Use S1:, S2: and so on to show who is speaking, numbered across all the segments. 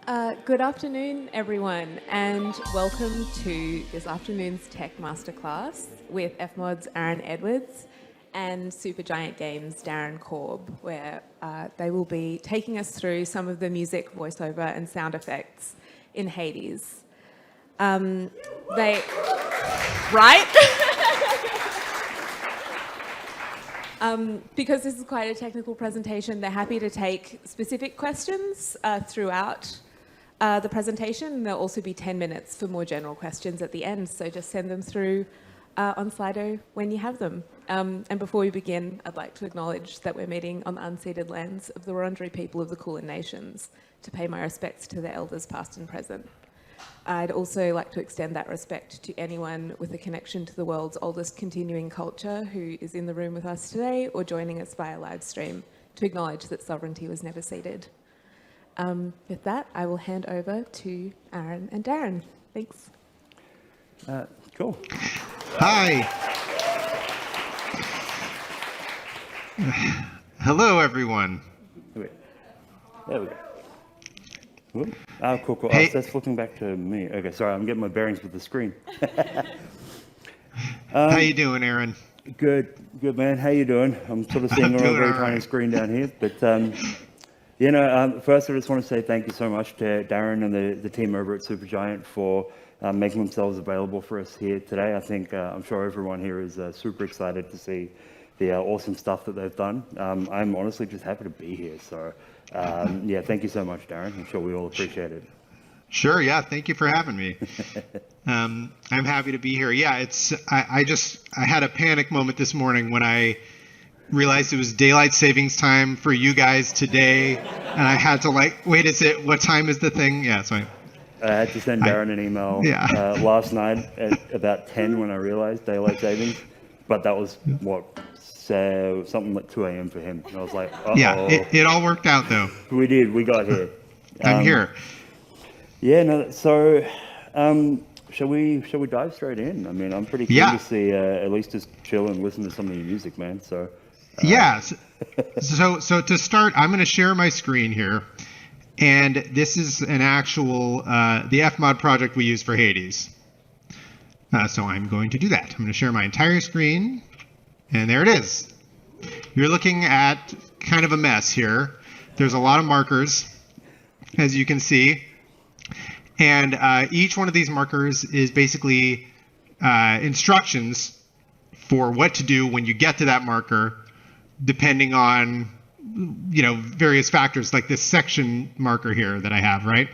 S1: Good afternoon, everyone, and welcome to this afternoon's Tech Masterclass with FMod's Aaron Edwards and Supergiant Games' Darren Korb, where they will be taking us through some of the music, voiceover, and sound effects in Hades. Because this is quite a technical presentation, they're happy to take specific questions throughout the presentation. There'll also be 10 minutes for more general questions at the end, so just send them through on Slido when you have them. And before we begin, I'd like to acknowledge that we're meeting on the unceded lands of the Wurundjeri people of the Kulin Nations to pay my respects to their elders past and present. I'd also like to extend that respect to anyone with a connection to the world's oldest continuing culture who is in the room with us today or joining us via live stream, to acknowledge that sovereignty was never ceded. With that, I will hand over to Aaron and Darren. Thanks.
S2: Cool.
S3: Hi. Hello, everyone.
S2: Wait. There we go. Whoop. Cool.
S3: Hey.
S2: Oh, that's flipping back to me. Okay, sorry, I'm getting my bearings with the screen.
S3: How you doing, Aaron?
S2: Good, man. How you doing? I'm sort of seeing
S3: I'm
S2: a
S3: doing
S2: very
S3: all
S2: tiny
S3: right.
S2: screen down here, but first I just want to say thank you so much to Darren and the team over at Supergiant for making themselves available for us here today. I think I'm sure everyone here is super excited to see the awesome stuff that they've done. I'm honestly just happy to be here. So thank you so much, Darren. I'm sure we all appreciate it.
S3: Sure. Yeah. Thank you for having me. I'm happy to be here. Yeah. I had a panic moment this morning when I realized it was daylight savings time for you guys today, and I had to wait. Is it? What time is the thing? Yeah. So
S2: I had to send Darren an email last night at about 10 when I realized daylight savings, but that was something like 2 a.m. for him. And I was like, uh-oh.
S3: Yeah, it all worked out though.
S2: We did. We got here.
S3: I'm here.
S2: Yeah. No. So, shall we dive straight in? I mean, I'm pretty keen to see at least just chill and listen to some of your music, man. So.
S3: Yes. So to start, I'm going to share my screen here, and this is an actual the FMod project we use for Hades. So I'm going to do that. I'm going to share my entire screen, and there it is. You're looking at kind of a mess here. There's a lot of markers, as you can see, and each one of these markers is basically instructions for what to do when you get to that marker, depending on various factors, like this section marker here that I have, right?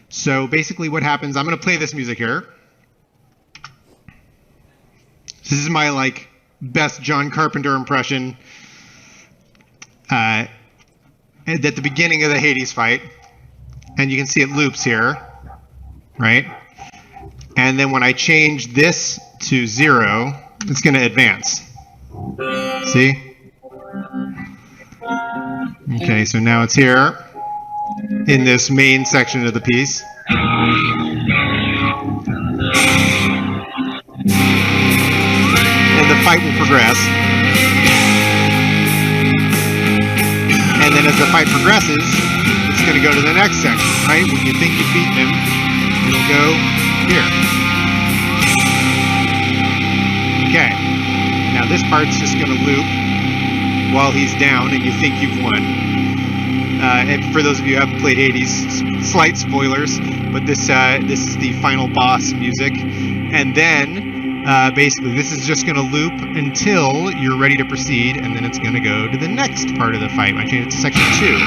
S3: So basically what happens, I'm going to play this music here. This is my best John Carpenter impression at the beginning of the Hades fight, and you can see it loops here, right? And then when I change this to 0, it's going to advance. See? Okay, so now it's here in this main section of the piece. And the fight will progress. And then as the fight progresses, it's going to go to the next section, right? When you think you've beaten him, it'll go here. Okay. Now this part's just going to loop while he's down and you think you've won. And for those of you who haven't played Hades, slight spoilers, but this is the final boss music. And then basically this is just going to loop until you're ready to proceed, and then it's going to go to the next part of the fight. I change it to section 2.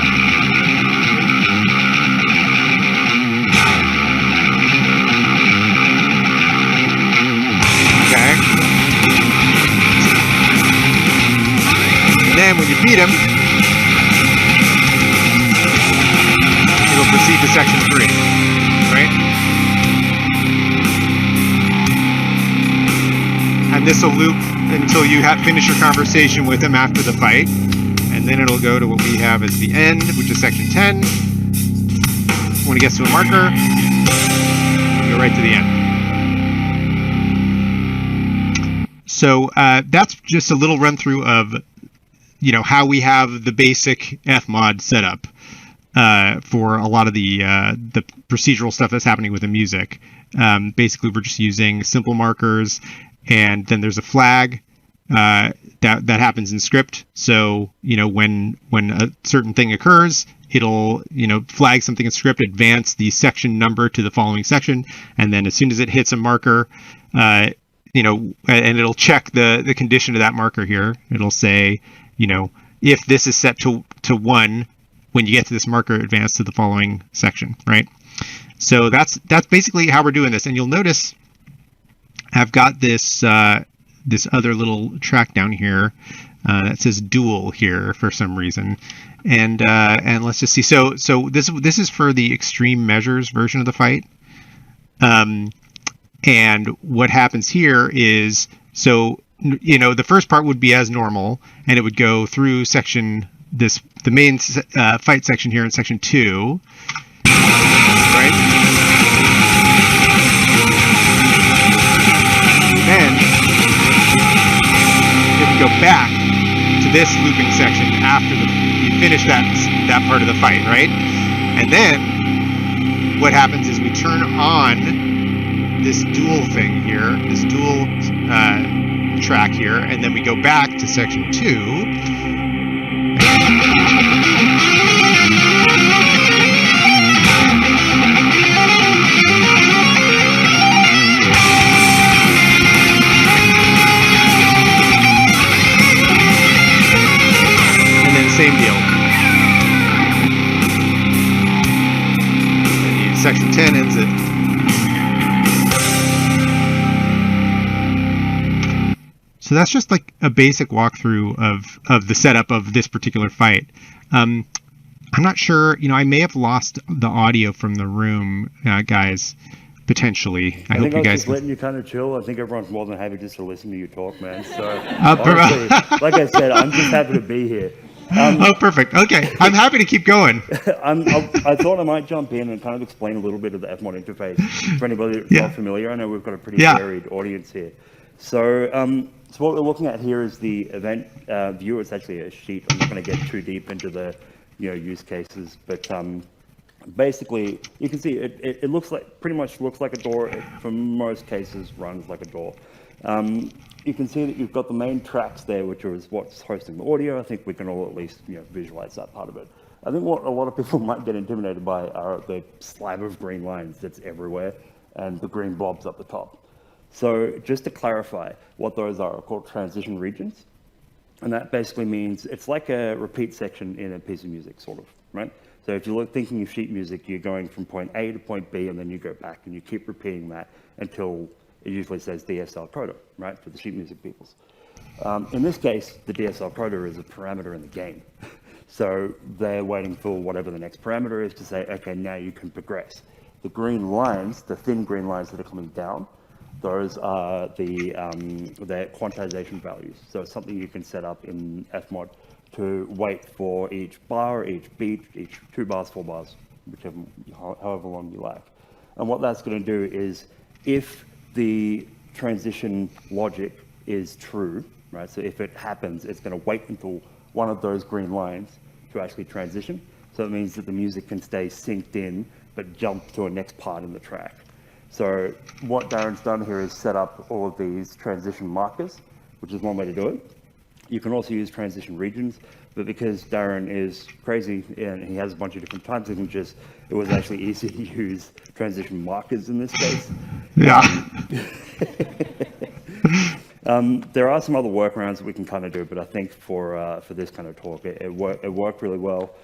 S3: Okay. And then when you beat him, it'll proceed to section 3, right? And this will loop until you finish your conversation with him after the fight, and then it'll go to what we have as the end, which is section 10. When it gets to a marker, go right to the end. So that's just a little run through of how we have the basic FMod set up. for a lot of the procedural stuff that's happening with the music. Basically, we're just using simple markers, and then there's a flag that happens in script. So when a certain thing occurs, it'll flag something in script, advance the section number to the following section, and then as soon as it hits a marker, and it'll check the condition of that marker here. It'll say, if this is set to 1, when you get to this marker, advance to the following section, right? So that's basically how we're doing this. And you'll notice I've got this this other little track down here that says dual here for some reason. And let's just see. So this is for the extreme measures version of the fight. And what happens here is, the first part would be as normal, and it would go through the main fight section here in section 2, right? Then it would go back to this looping section after you finish that part of the fight, right? And then what happens is we turn on this dual thing here, this dual track here, and then we go back to section 2. And then same deal. And section 10 ends it. So that's just like a basic walkthrough of the setup of this particular fight. I'm not sure, I may have lost the audio from the room, guys, potentially. I hope you guys.
S2: Just letting you kind of chill. I think everyone's more than happy just to listen to you talk, man. So, honestly, like I said, I'm just happy to be here.
S3: Perfect. Okay, I'm happy to keep going.
S2: I thought I might jump in and kind of explain a little bit of the FMOD interface for anybody that's not familiar. I know we've got a pretty varied audience here. So what we're looking at here is the event view. It's actually a sheet. I'm not going to get too deep into the use cases, but basically you can see it pretty much looks like a door. It, for most cases, runs like a door. You can see that you've got the main tracks there, which is what's hosting the audio. I think we can all at least visualize that part of it. I think what a lot of people might get intimidated by are the slab of green lines that's everywhere and the green blobs up the top. So just to clarify, what those are called transition regions. And that basically means it's like a repeat section in a piece of music, sort of, right? So if you're thinking of sheet music, you're going from point A to point B, and then you go back, and you keep repeating that until it usually says DSL coda, right, for the sheet music peoples. In this case, the DSL coda is a parameter in the game. So they're waiting for whatever the next parameter is to say, okay, now you can progress. The green lines, the thin green lines that are coming down, those are their quantization values. So it's something you can set up in FMOD to wait for each bar, each beat, each 2 bars, 4 bars, however long you like. And what that's going to do is, if the transition logic is true, right? So if it happens, it's going to wait until one of those green lines to actually transition. So it means that the music can stay synced in, but jump to a next part in the track. So what Darren's done here is set up all of these transition markers, which is one way to do it. You can also use transition regions, but because Darren is crazy and he has a bunch of different time signatures, it was actually easy to use transition markers in this case.
S3: Yeah.
S2: There are some other workarounds that we can kind of do, but I think for this kind of talk, it worked really well.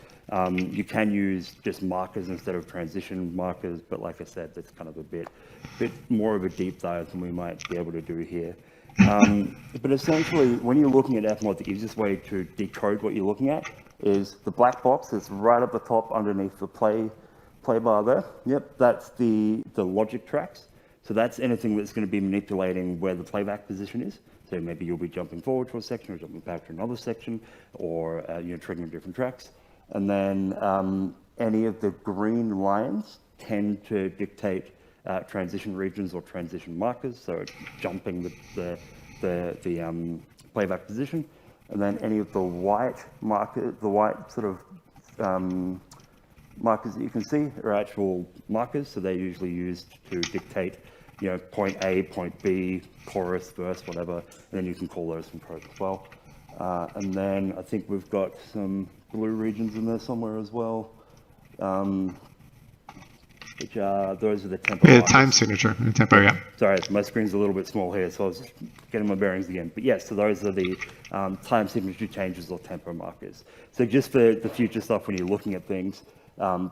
S2: You can use just markers instead of transition markers, but like I said, that's kind of a bit more of a deep dive than we might be able to do here. But essentially, when you're looking at FMOD, the easiest way to decode what you're looking at is the black box that's right at the top underneath the play bar there. Yep, that's the logic tracks. So that's anything that's going to be manipulating where the playback position is. So maybe you'll be jumping forward to a section or jumping back to another section, or triggering different tracks. And then any of the green lines tend to dictate transition regions or transition markers, so jumping the playback position. And then any of the white marker, the white sort of markers that you can see are actual markers, so they're usually used to dictate, point A, point B, chorus, verse, whatever, and then you can call those from code as well. And then I think we've got some blue regions in there somewhere as well, which are, those are the tempo markers.
S3: Time signature, tempo, yeah.
S2: Sorry, my screen's a little bit small here, so I was just getting my bearings again. But yes, so those are the time signature changes or tempo markers. So just for the future stuff when you're looking at things,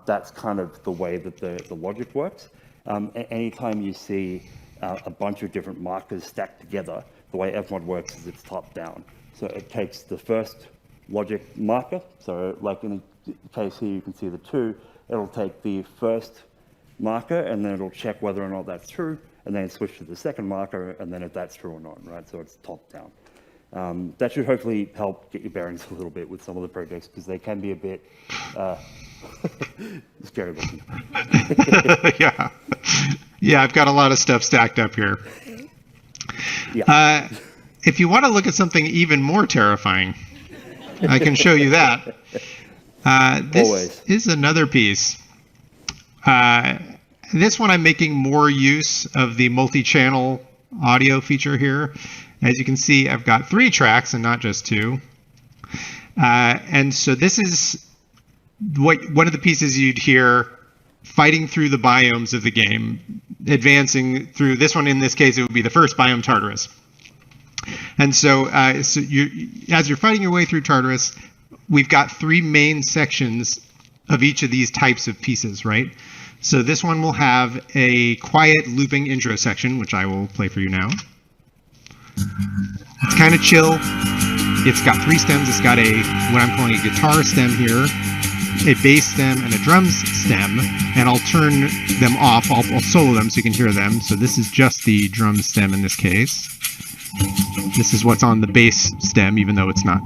S2: that's kind of the way that the logic works. Anytime you see a bunch of different markers stacked together, the way FMOD works is it's top down. So it takes the first logic marker, so like in the case here you can see the 2, it'll take the first marker and then it'll check whether or not that's true, and then switch to the second marker, and then if that's true or not, right? So it's top down. That should hopefully help get your bearings a little bit with some of the projects, because they can be a bit scary looking. Yeah, I've got a lot of stuff stacked up here.
S3: Yeah. If you want to look at something even more terrifying, I can show you that. This
S2: Always.
S3: is another piece. This one I'm making more use of the multi-channel audio feature here. As you can see, I've got 3 tracks and not just 2. And so this is one of the pieces you'd hear fighting through the biomes of the game, advancing through this one. In this case, it would be the first biome, Tartarus. And so, as you're fighting your way through Tartarus, we've got 3 main sections of each of these types of pieces, right? So this one will have a quiet looping intro section, which I will play for you now. It's kind of chill. It's got 3 stems. It's got what I'm calling a guitar stem here, a bass stem, and a drums stem. And I'll turn them off. I'll solo them so you can hear them. So this is just the drum stem in this case. This is what's on the bass stem, even though it's not,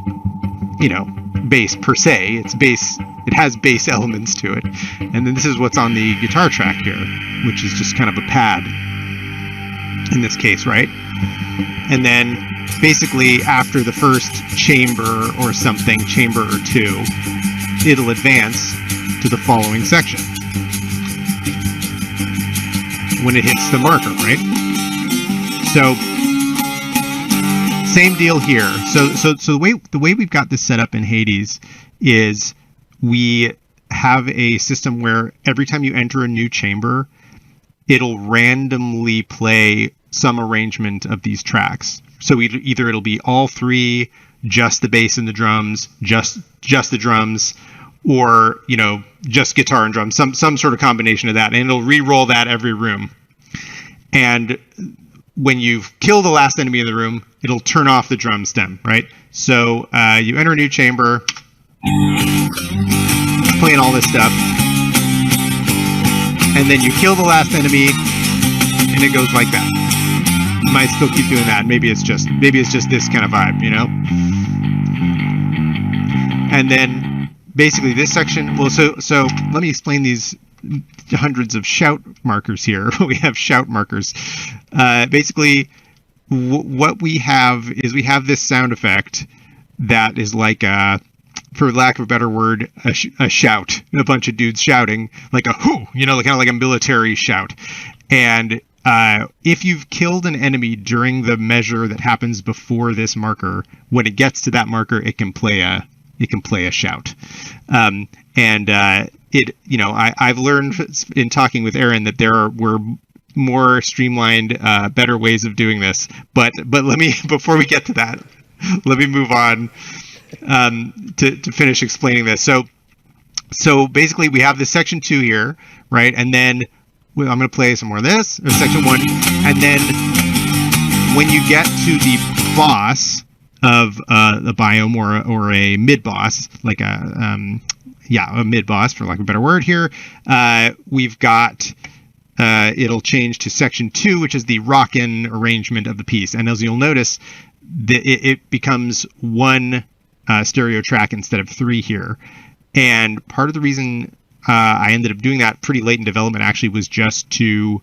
S3: bass per se. It's bass. It has bass elements to it. And then this is what's on the guitar track here, which is just kind of a pad in this case, right? And then basically after the first chamber or something, chamber or 2, it'll advance to the following section when it hits the marker, right? So same deal here. So the way we've got this set up in Hades is we have a system where every time you enter a new chamber, it'll randomly play some arrangement of these tracks. So either it'll be all 3, just the bass and the drums, just the drums, or just guitar and drums, some sort of combination of that, and it'll re-roll that every room. And when you've killed the last enemy in the room, it'll turn off the drum stem, right? So you enter a new chamber, playing all this stuff, and then you kill the last enemy, and it goes like that. You might still keep doing that. Maybe it's just this kind of vibe, And then basically this section. Well, so let me explain these hundreds of shout markers here. We have shout markers. Basically, what we have is we have this sound effect that is like for lack of a better word, a shout, a bunch of dudes shouting, like a whoo, kind of like a military shout. And if you've killed an enemy during the measure that happens before this marker, when it gets to that marker, it can play a shout. I've learned in talking with Aaron that there were more streamlined, better ways of doing this. But before we get to that, let me move on to finish explaining this. So basically we have this section 2 here, right? And then I'm going to play some more of this, or section 1. And then when you get to the boss of the biome, or a mid-boss, like a mid-boss, for lack of a better word here, we've got, it'll change to section 2, which is the rock-in arrangement of the piece. And as you'll notice, it becomes 1 stereo track instead of 3 here. And part of the reason I ended up doing that pretty late in development actually was just to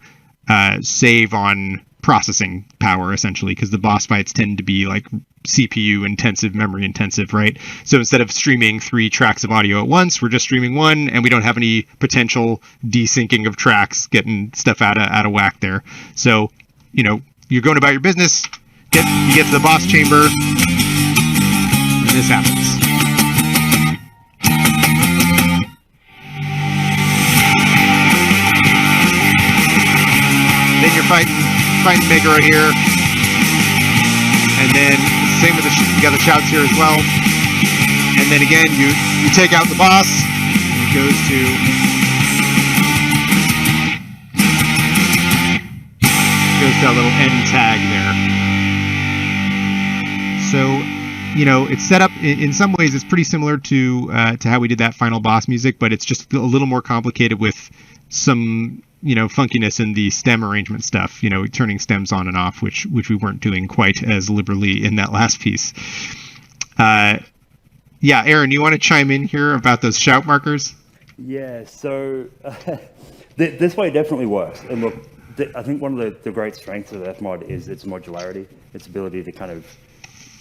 S3: save on processing power, essentially, because the boss fights tend to be like CPU intensive, memory intensive, right? So instead of streaming 3 tracks of audio at once, we're just streaming 1, and we don't have any potential desyncing of tracks, getting stuff out of whack there. So, you're going about your business, you get to the boss chamber, and this happens. Then you're fighting Mega right here, and then same with you got the shouts here as well. And then again, you take out the boss, and it goes to that little end tag there. So, it's set up in some ways. It's pretty similar to how we did that final boss music, but it's just a little more complicated with some funkiness in the stem arrangement stuff, turning stems on and off, which we weren't doing quite as liberally in that last piece. Yeah, Aaron, you want to chime in here about those shout markers?
S2: Yeah, so this way definitely works. And look, I think one of the great strengths of FMod is its modularity, its ability to kind of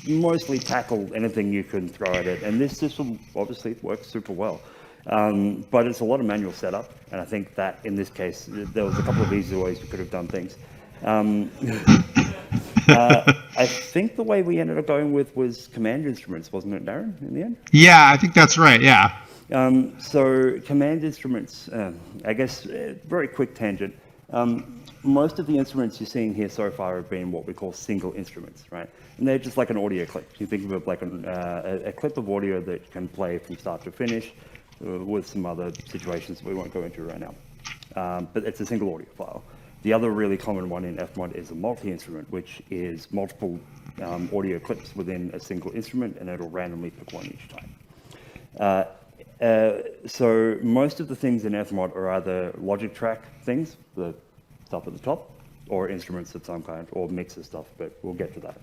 S2: mostly tackle anything you can throw at it. And this system obviously works super well. But it's a lot of manual setup, and I think that in this case there was a couple of easy ways we could have done things. I think the way we ended up going with was command instruments, wasn't it, Darren, in the end?
S3: Yeah, I think that's right, yeah.
S2: So command instruments, I guess, very quick tangent. Most of the instruments you're seeing here so far have been what we call single instruments, right? And they're just like an audio clip. You think of it like a clip of audio that can play from start to finish, with some other situations we won't go into right now. But it's a single audio file. The other really common one in FMod is a multi-instrument, which is multiple audio clips within a single instrument, and it'll randomly pick one each time. So most of the things in FMod are either logic track things, the stuff at the top, or instruments of some kind, or mixer stuff, but we'll get to that.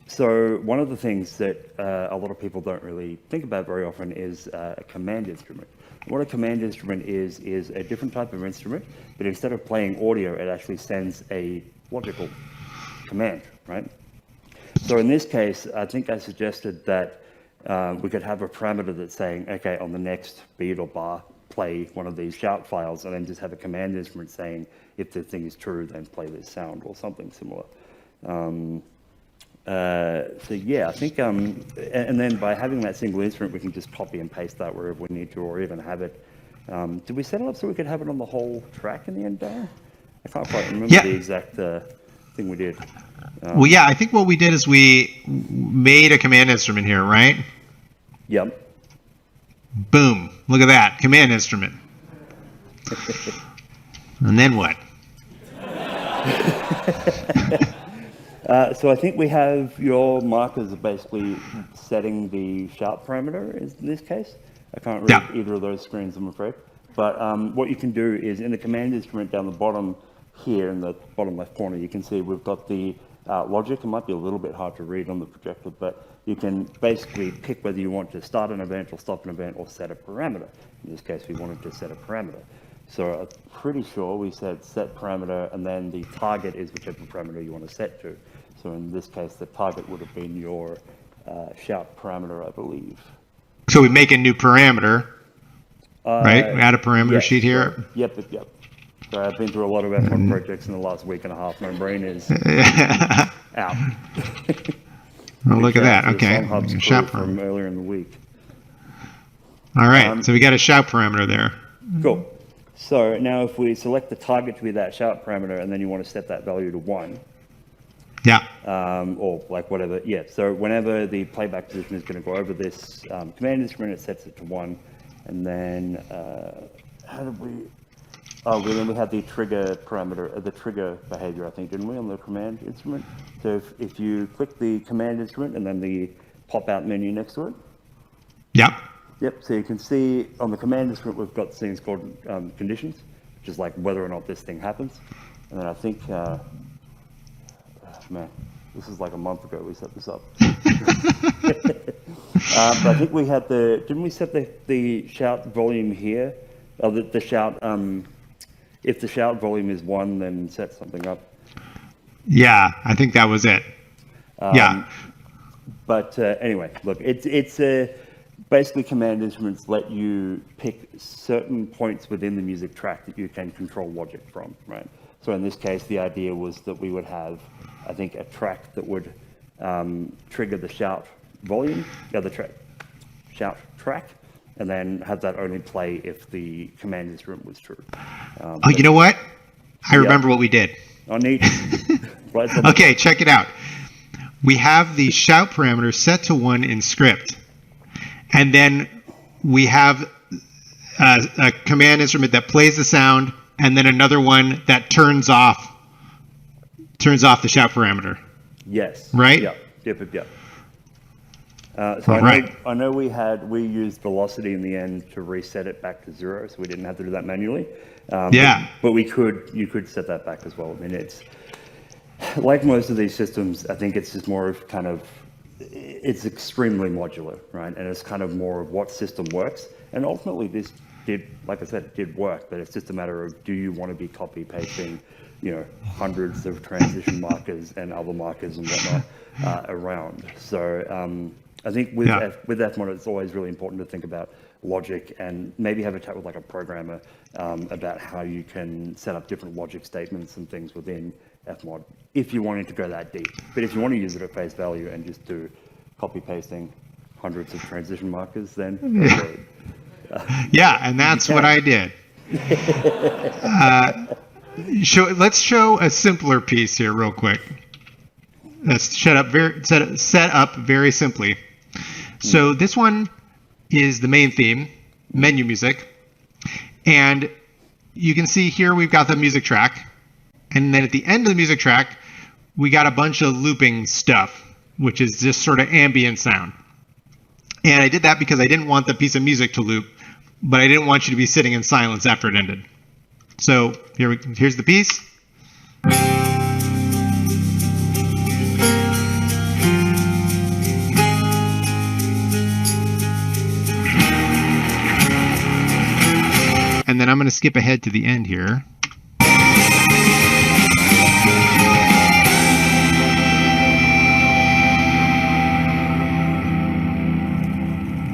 S2: So one of the things that a lot of people don't really think about very often is a command instrument. What a command instrument is a different type of instrument, but instead of playing audio, it actually sends a logical command, right? So in this case, I think I suggested that we could have a parameter that's saying, okay, on the next beat or bar, play one of these shout files, and then just have a command instrument saying, if the thing is true, then play this sound or something similar. So yeah, I think, and then by having that single instrument, we can just copy and paste that wherever we need to, or even have it. Did we set it up so we could have it on the whole track in the end, Darren? I can't quite remember the exact thing we did.
S3: Well, yeah, I think what we did is we made a command instrument here, right?
S2: Yep.
S3: Boom. Look at that. Command instrument. And then what?
S2: So I think we have your markers are basically setting the shout parameter in this case. I can't read either of those screens, I'm afraid. But what you can do is in the command instrument down the bottom here in the bottom left corner, you can see we've got the logic. It might be a little bit hard to read on the projector, but you can basically pick whether you want to start an event or stop an event or set a parameter. In this case, we wanted to set a parameter. So I'm pretty sure we said set parameter, and then the target is whichever parameter you want to set to. So in this case, the target would have been your shout parameter, I believe.
S3: So we make a new parameter, right? We add a parameter sheet here.
S2: Sure. Yep. So I've been through a lot of F1 projects in the last week and a half. My brain is out.
S3: Oh, look at that. Okay.
S2: Shout from earlier in the week.
S3: All right. So we got a shout parameter there.
S2: Cool. So now if we select the target to be that shout parameter, and then you want to set that value to 1.
S3: Yeah.
S2: Or like whatever. Yeah. So whenever the playback position is going to go over this command instrument, it sets it to 1. And then how did we? Oh, then we had the trigger parameter, the trigger behavior, I think, didn't we, on the command instrument? So if you click the command instrument and then the pop-out menu next to it. Yep. So you can see on the command instrument, we've got things called conditions, which is like whether or not this thing happens. And then I think, man, this is like a month ago we set this up. But I think we had didn't we set the shout volume here? Oh, the shout, if the shout volume is 1, then set something up.
S3: Yeah, I think that was it. Yeah.
S2: But anyway, look, it's basically command instruments let you pick certain points within the music track that you can control logic from, right? So in this case, the idea was that we would have, I think, a track that would trigger the shout volume, the other track, shout track, and then have that only play if the command instrument was true.
S3: Oh, you know what? I remember what we did.
S2: I need.
S3: Okay, check it out. We have the shout parameter set to 1 in script, and then we have a command instrument that plays the sound, and then another one that turns off the shout parameter.
S2: Yes.
S3: Right?
S2: Yep. So I know we used velocity in the end to reset it back to 0, so we didn't have to do that manually. But you could set that back as well. I mean, it's like most of these systems. I think it's just more of kind of, it's extremely modular, right? And it's kind of more of what system works. And ultimately, this did, like I said, it did work. But it's just a matter of, do you want to be copy pasting, hundreds of transition markers and other markers and whatnot around? So I think with FMOD, it's always really important to think about logic and maybe have a chat with like a programmer about how you can set up different logic statements and things within FMOD if you wanted to go that deep. But if you want to use it at face value and just do copy pasting hundreds of transition markers, then
S3: and that's what I did. Let's show a simpler piece here real quick. Let's set up very simply. So this one is the main theme, menu music, and you can see here we've got the music track, and then at the end of the music track we got a bunch of looping stuff, which is just sort of ambient sound. And I did that because I didn't want the piece of music to loop, but I didn't want you to be sitting in silence after it ended. So here's the piece. And then I'm going to skip ahead to the end here.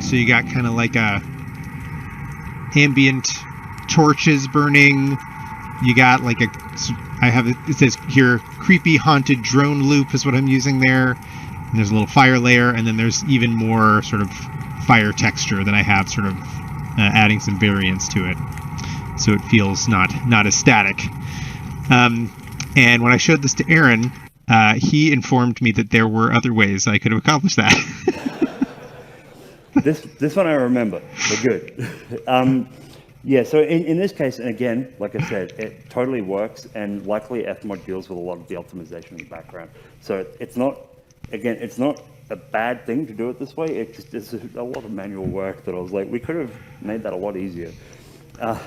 S3: So you got kind of like a ambient torches burning. You got like it says here, creepy haunted drone loop is what I'm using there. And there's a little fire layer, and then there's even more sort of fire texture that I have sort of adding some variance to it. So it feels not as static. And when I showed this to Aaron, he informed me that there were other ways I could have accomplished that.
S2: This one I remember. We're good. So in this case, and again, like I said, it totally works, and luckily FMOD deals with a lot of the optimization in the background. So it's not a bad thing to do it this way. It's a lot of manual work that I was like, we could have made that a lot easier. I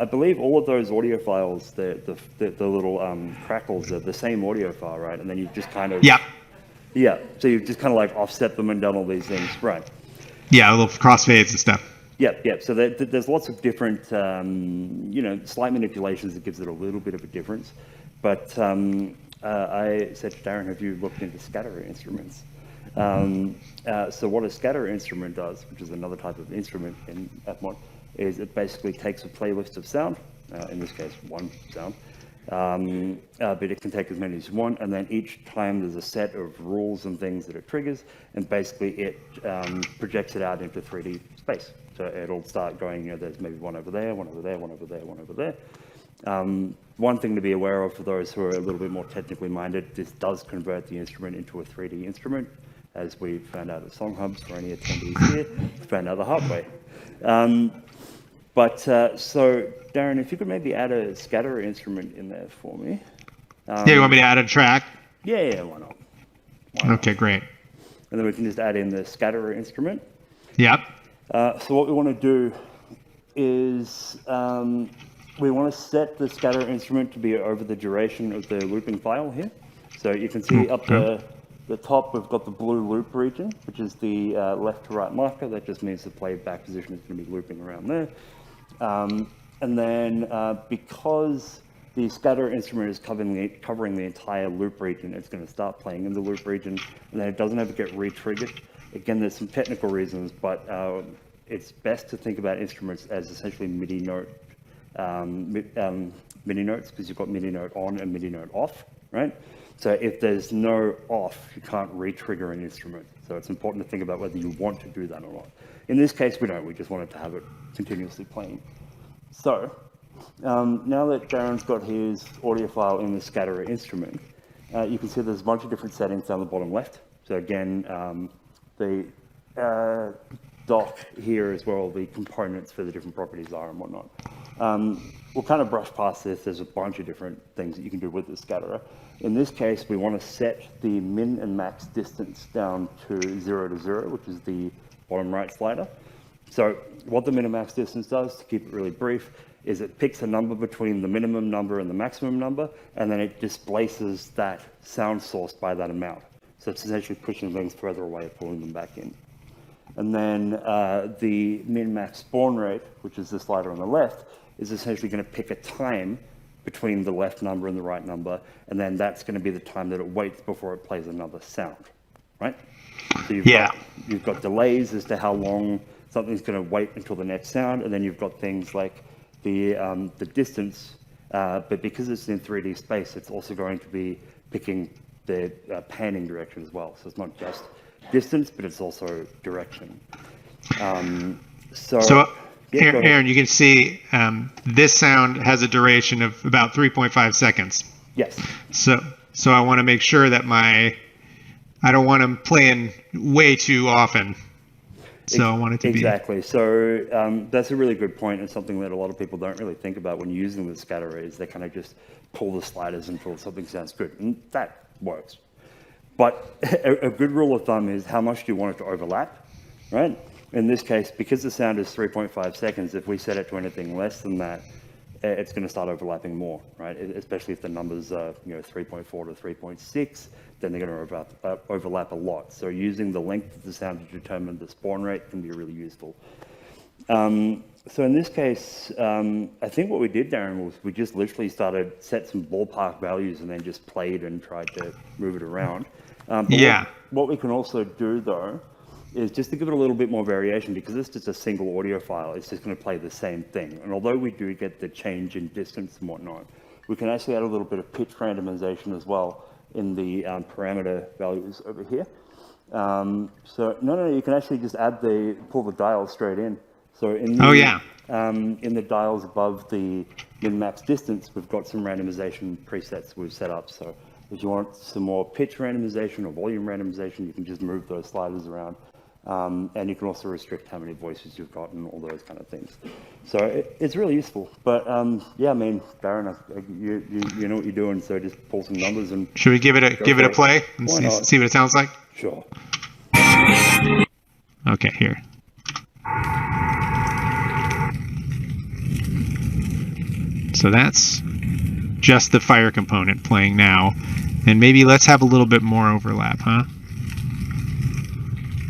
S2: believe all of those audio files, the little crackles are the same audio file, right? And then you just kind of so you've just kind of like offset them and done all these things, right?
S3: Yeah, little crossfades and stuff.
S2: Yep. So there's lots of different, slight manipulations that gives it a little bit of a difference. But I said to Darren, have you looked into scatter instruments? So what a scatter instrument does, which is another type of instrument in FMOD, is it basically takes a playlist of sound, in this case, one sound, but it can take as many as you want, and then each time there's a set of rules and things that it triggers, and basically it projects it out into 3D space. So it'll start going, there's maybe one over there, one over there, one over there, one over there. One thing to be aware of for those who are a little bit more technically minded, this does convert the instrument into a 3D instrument, as we found out at Song Hubs for any attendees here, found out the hard way. So Darren, if you could maybe add a scatter instrument in there for me.
S3: You want me to add a track?
S2: Yeah, why not?
S3: Okay, great.
S2: And then we can just add in the scatterer instrument.
S3: Yep.
S2: So what we want to do is we want to set the scatter instrument to be over the duration of the looping file here. So you can see up the top, we've got the blue loop region, which is the left to right marker. That just means the playback position is going to be looping around there. And then because the scatter instrument is covering the entire loop region. It's going to start playing in the loop region, and then it doesn't ever get re-triggered. Again, there's some technical reasons, but it's best to think about instruments as essentially MIDI notes, because you've got MIDI note on and MIDI note off, right? So if there's no off, you can't re-trigger an instrument. So it's important to think about whether you want to do that or not. In this case, we don't. We just wanted to have it continuously playing. So now that Darren's got his audio file in the scatterer instrument, you can see there's a bunch of different settings down the bottom left. So again, the dock here is where all the components for the different properties are and whatnot. We'll kind of brush past this. There's a bunch of different things that you can do with the scatterer. In this case, we want to set the min and max distance down to 0 to 0, which is the bottom right slider. So what the min and max distance does, to keep it really brief, is it picks a number between the minimum number and the maximum number, and then it displaces that sound source by that amount. So it's essentially pushing things further away, pulling them back in. And then the min-max spawn rate, which is the slider on the left, is essentially going to pick a time between the left number and the right number, and then that's going to be the time that it waits before it plays another sound, right? So you've got delays as to how long something's going to wait until the next sound, and then you've got things like the distance, but because it's in 3D space, it's also going to be picking the panning direction as well. So it's not just distance, but it's also direction.
S3: Aaron, you can see this sound has a duration of about 3.5 seconds.
S2: Yes.
S3: So I want to make sure that I don't want them playing way too often. So I want it to be...
S2: Exactly. So that's a really good point, and something that a lot of people don't really think about when using the scatterer is they kind of just pull the sliders until something sounds good, and that works. But a good rule of thumb is how much do you want it to overlap, right? In this case, because the sound is 3.5 seconds, if we set it to anything less than that, it's going to start overlapping more, right? Especially if the numbers are 3.4 to 3.6, then they're going to overlap a lot. So using the length of the sound to determine the spawn rate can be really useful. So in this case, I think what we did, Darren, was we just literally set some ballpark values and then just played and tried to move it around. What we can also do, though, is just to give it a little bit more variation, because it's just a single audio file, it's just going to play the same thing. And although we do get the change in distance and whatnot, we can actually add a little bit of pitch randomization as well in the parameter values over here. You can actually just pull the dials straight in. So in the dials above the min-max distance, we've got some randomization presets we've set up. So if you want some more pitch randomization or volume randomization, you can just move those sliders around. And you can also restrict how many voices you've got and all those kind of things. So it's really useful. But Darren, you know what you're doing, so just pull some numbers and...
S3: Should we give it a play and see what it sounds like?
S2: Sure.
S3: Okay, here. So that's just the fire component playing now. And maybe let's have a little bit more overlap, huh?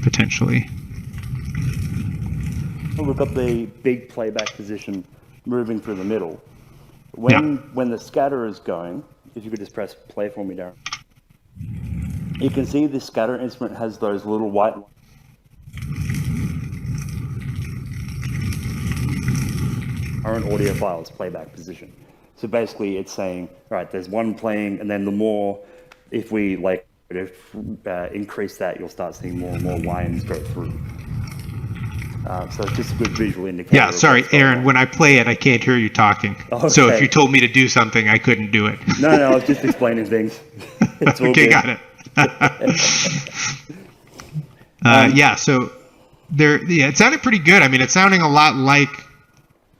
S3: Potentially.
S2: Well, we've got the big playback position moving through the middle. When the scatter is going, if you could just press play for me, Darren. You can see the scatter instrument has those little white current audio files playback position. So basically it's saying, right, there's one playing, and then the more, if we increase that, you'll start seeing more and more lines go through. So it's just a good visual indicator.
S3: Yeah, sorry, Aaron, when I play it, I can't hear you talking. Okay. So if you told me to do something, I couldn't do it.
S2: No, I was just explaining things.
S3: Okay, got it. So it sounded pretty good. I mean, it's sounding a lot like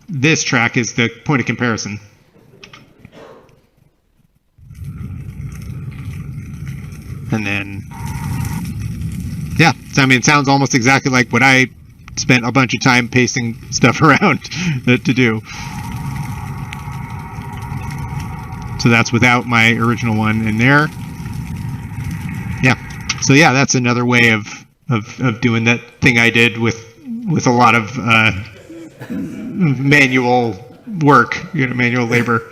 S3: this track is the point of comparison. And then, it sounds almost exactly like what I spent a bunch of time pasting stuff around to do. So that's without my original one in there. Yeah. So that's another way of doing that thing I did with a lot of manual work, manual labor.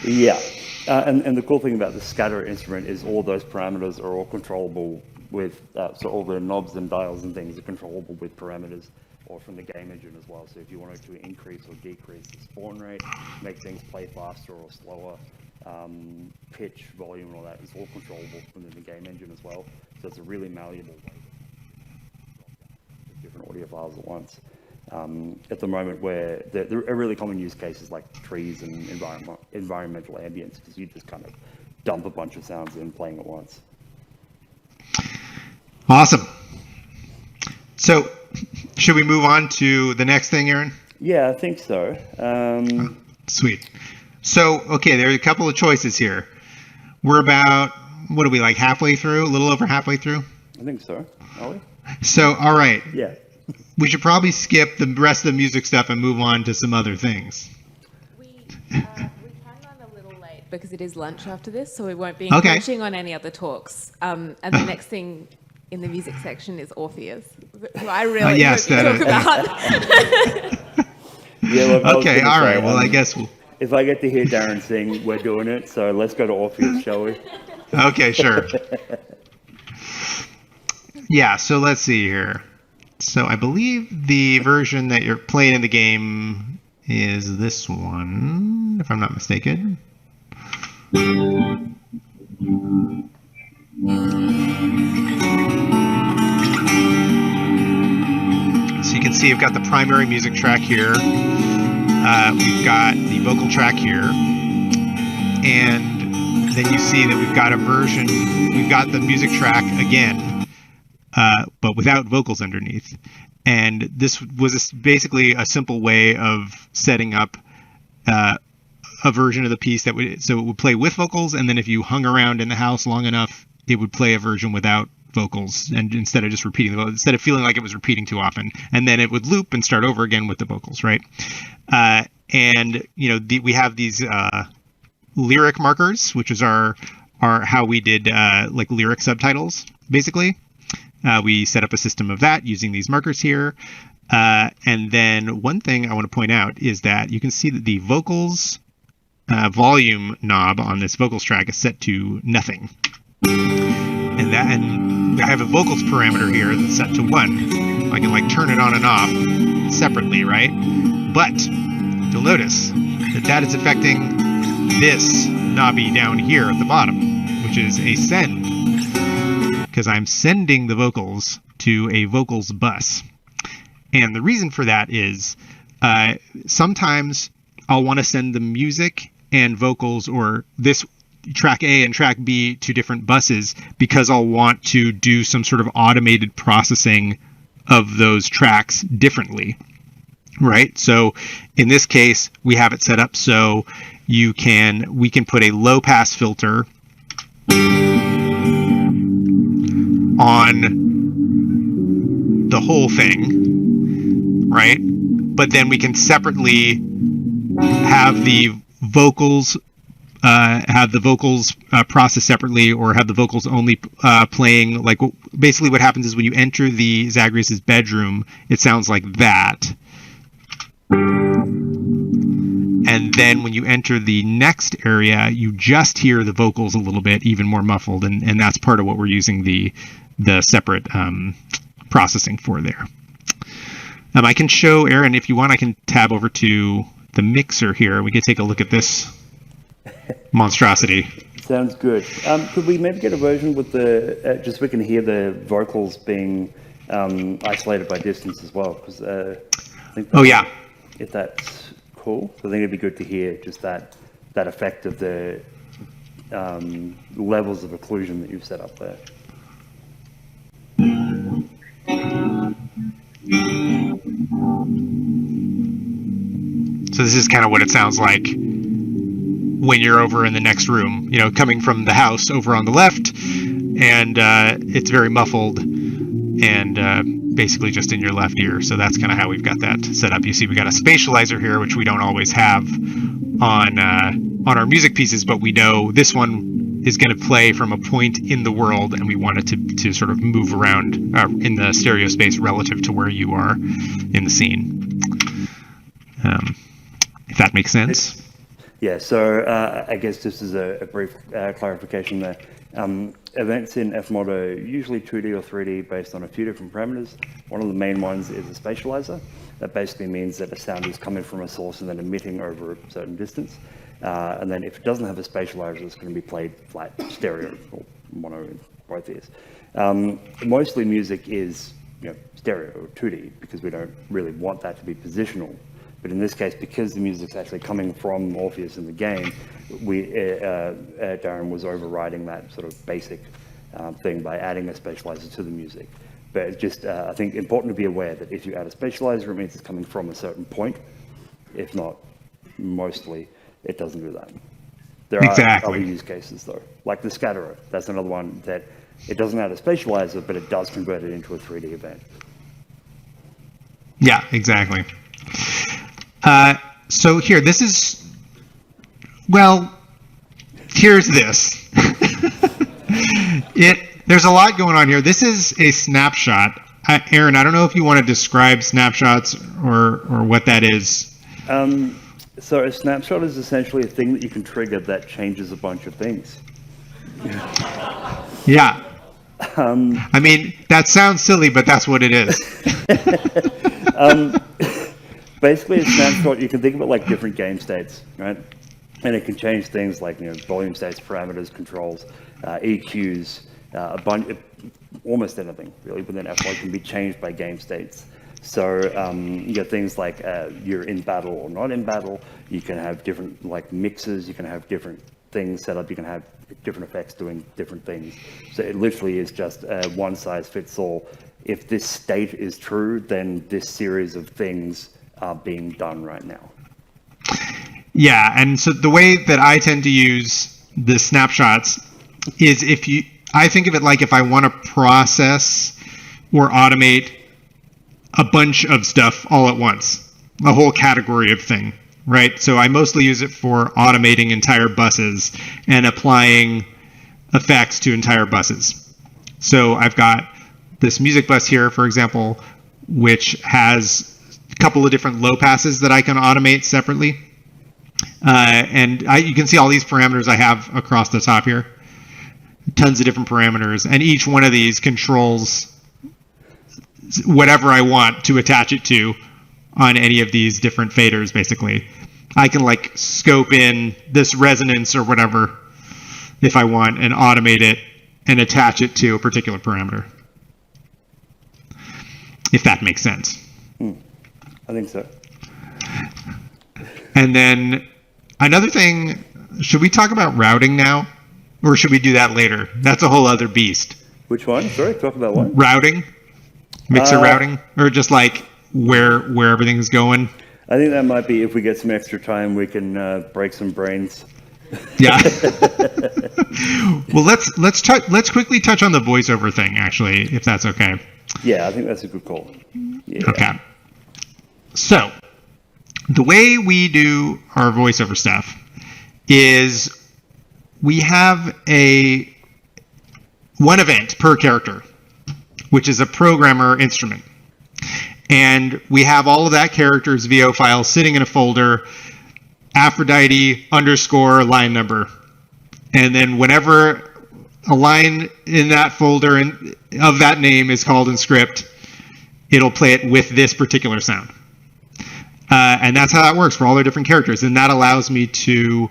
S2: Yeah, and the cool thing about the scatter instrument is all those parameters are all controllable with, so all the knobs and dials and things are controllable with parameters or from the game engine as well. So if you wanted to increase or decrease the spawn rate, make things play faster or slower, pitch, volume, and all that is all controllable within the game engine as well. So it's a really malleable way to different audio files at once. At the moment, where there are really common use cases like trees and environmental ambience, because you just kind of dump a bunch of sounds in playing at once.
S3: Awesome. So, should we move on to the next thing, Aaron?
S2: Yeah, I think so.
S3: Sweet. So, okay, there are a couple of choices here. We're about, what are we, like halfway through? A little over halfway through?
S2: I think so. Are we?
S3: So, all right.
S2: Yeah.
S3: We should probably skip the rest of the music stuff and move on to some other things.
S1: We can run a little late because it is lunch after this, so we won't be encroaching on any other talks. And the next thing in the music section is Orpheus, who I really hope you talk about.
S2: Yeah, look,
S3: okay, all right. Well, I guess we'll...
S2: If I get to hear Darren sing, we're doing it. So let's go to Orpheus, shall we?
S3: Okay, sure. Yeah, so let's see here. So I believe the version that you're playing in the game is this one, if I'm not mistaken. So you can see I've got the primary music track here. We've got the vocal track here. And then you see that we've got a version, we've got the music track again, but without vocals underneath. And this was basically a simple way of setting up a version of the piece that would, so it would play with vocals, and then if you hung around in the house long enough, it would play a version without vocals, and instead of just repeating the vocals, instead of feeling like it was repeating too often, and then it would loop and start over again with the vocals, right? And you know, we have these lyric markers, which is our how we did like lyric subtitles, basically. We set up a system of that using these markers here. And then one thing I want to point out is that you can see that the vocals volume knob on this vocals track is set to nothing. And I have a vocals parameter here that's set to 1. I can like turn it on and off separately, right? But you'll notice that that is affecting this knobby down here at the bottom, which is a send, because I'm sending the vocals to a vocals bus. And the reason for that is sometimes I'll want to send the music and vocals, or this track A and track B, to different buses because I'll want to do some sort of automated processing of those tracks differently, right? So in this case, we have it set up so we can put a low pass filter on the whole thing, right? But then we can separately have the vocals processed separately, or have the vocals only playing. Like basically what happens is when you enter the Zagreus's bedroom, it sounds like that. And then when you enter the next area, you just hear the vocals a little bit, even more muffled, and that's part of what we're using the separate processing for there. I can show Aaron, if you want, I can tab over to the mixer here. We could take a look at this monstrosity.
S2: Sounds good. Could we maybe get a version with the, just so we can hear the vocals being isolated by distance as well? Because I think if that's cool, I think it'd be good to hear just that effect of the levels of occlusion that you've set up there.
S3: So this is kind of what it sounds like when you're over in the next room, you know, coming from the house over on the left, and it's very muffled and basically just in your left ear. So that's kind of how we've got that set up. You see we got a spatializer here, which we don't always have on our music pieces, but we know this one is going to play from a point in the world, and we want it to sort of move around in the stereo space relative to where you are in the scene. If that makes sense.
S2: Yeah, so I guess just as a brief clarification there, events in Fmod are usually 2D or 3D based on a few different parameters. One of the main ones is a spatializer. That basically means that a sound is coming from a source and then emitting over a certain distance. And then if it doesn't have a spatializer, it's going to be played flat stereo or mono in both ears. Mostly music is stereo or 2D because we don't really want that to be positional. But in this case, because the music's actually coming from Morpheus in the game, Darren was overriding that sort of basic thing by adding a spatializer to the music. But it's just, I think, important to be aware that if you add a spatializer, it means it's coming from a certain point. If not, mostly, it doesn't do that. There are other use cases, though, like the scatterer. That's another one that it doesn't add a spatializer, but it does convert it into a 3D event.
S3: Yeah, exactly. So here, this is, well, here's this. There's a lot going on here. This is a snapshot. Aaron, I don't know if you want to describe snapshots or what that is.
S2: So a snapshot is essentially a thing that you can trigger that changes a bunch of things.
S3: Yeah. I mean, that sounds silly, but that's what it is.
S2: Basically, a snapshot, you can think of it like different game states, right? And it can change things like volume states, parameters, controls, EQs, a bunch, almost anything really within F1 can be changed by game states. So you get things like you're in battle or not in battle. You can have different mixes. You can have different things set up. You can have different effects doing different things. So it literally is just one size fits all. If this state is true, then this series of things are being done right now.
S3: Yeah, and so the way that I tend to use the snapshots is I think of it like if I want to process or automate a bunch of stuff all at once, a whole category of thing, right? So I mostly use it for automating entire buses and applying effects to entire buses. So I've got this music bus here, for example, which has a couple of different low passes that I can automate separately. And you can see all these parameters I have across the top here. Tons of different parameters. And each one of these controls whatever I want to attach it to on any of these different faders, basically. I can scope in this resonance or whatever if I want and automate it and attach it to a particular parameter. If that makes sense.
S2: I think so.
S3: And then another thing, should we talk about routing now? Or should we do that later? That's a whole other beast.
S2: Which one? Sorry, talk about what?
S3: Routing? Mixer routing? Or just where everything is going?
S2: I think that might be, if we get some extra time, we can break some brains.
S3: Yeah. Well, let's quickly touch on the voiceover thing, actually, if that's okay.
S2: Yeah, I think that's a good call. Yeah.
S3: Okay. So, the way we do our voiceover stuff is we have one event per character, which is a programmer instrument. And we have all of that character's VO file sitting in a folder, Aphrodite _ line number. And then whenever a line in that folder of that name is called in script, it'll play it with this particular sound. And that's how that works for all their different characters. And that allows me to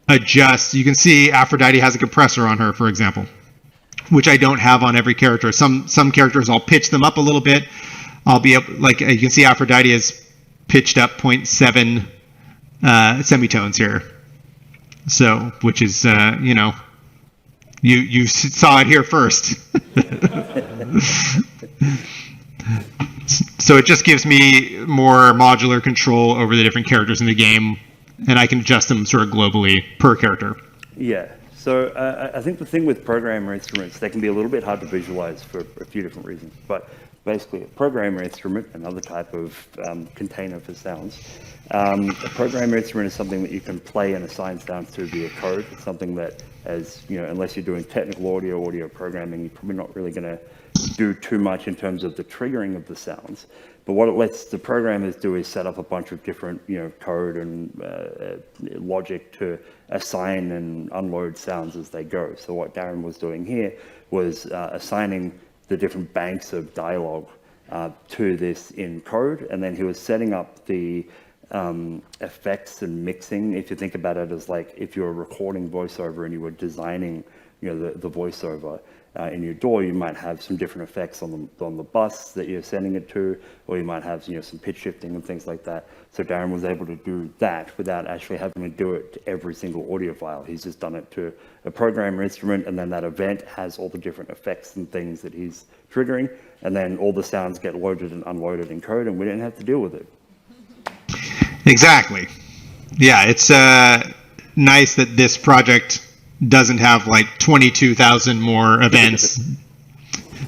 S3: adjust. You can see Aphrodite has a compressor on her, for example, which I don't have on every character. Some characters I'll pitch them up a little bit. I'll be able, you can see Aphrodite is pitched up 0.7 semitones here. So, which is, you saw it here first. So it just gives me more modular control over the different characters in the game, and I can adjust them sort of globally per character.
S2: Yeah. So I think the thing with programmer instruments, they can be a little bit hard to visualize for a few different reasons. But basically, a programmer instrument, another type of container for sounds. A programmer instrument is something that you can play and assign sounds to via code. It's something that, unless you're doing technical audio programming, you're probably not really going to do too much in terms of the triggering of the sounds. But what it lets the programmers do is set up a bunch of different, code and logic to assign and unload sounds as they go. So what Darren was doing here was assigning the different banks of dialogue to this in code, and then he was setting up the effects and mixing. If you think about it as like if you were recording voiceover and you were designing, the voiceover in your DAW, you might have some different effects on the bus that you're sending it to, or you might have some pitch shifting and things like that. So Darren was able to do that without actually having to do it to every single audio file. He's just done it to a programmer instrument, and then that event has all the different effects and things that he's triggering, and then all the sounds get loaded and unloaded in code, and we didn't have to deal with it.
S3: Exactly. Yeah, it's nice that this project doesn't have like 22,000 more events